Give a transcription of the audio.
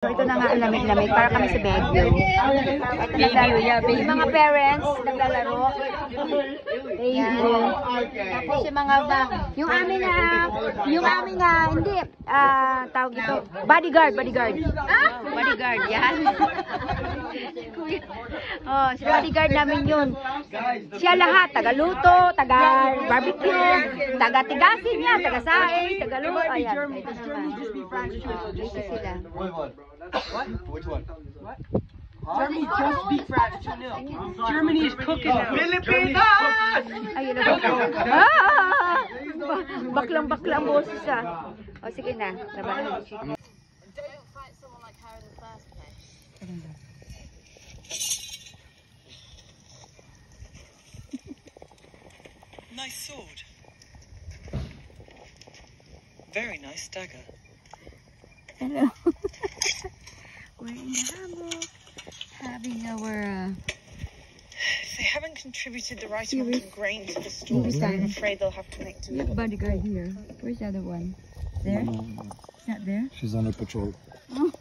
So, ito na nga ang lamig-lamig para kami sa Baguio. Yung mga parents naglalaro. Tapos yung amin na, hindi, tawag ito, bodyguard. Bodyguard, yan. Oh, si bodyguard namin yun. Siya lahat, taga-luto, taga-barbecue, taga-tigasin niya, taga-saing, taga-luto. Ayan, ito naman. Ito sila. What? Which one? What? Germany just beat France 2-0. Germany is cooking now. Pilipinas! Ayun na baklang boses ah. O sige na, laban. Nice sword. Very nice dagger. Hello. We're in the hammock, having our... If they haven't contributed the right amount of grain to the stores, I'm afraid they'll have to make do. We have a bodyguard here. Where's the other one? There? It's not there? She's on a patrol. Oh.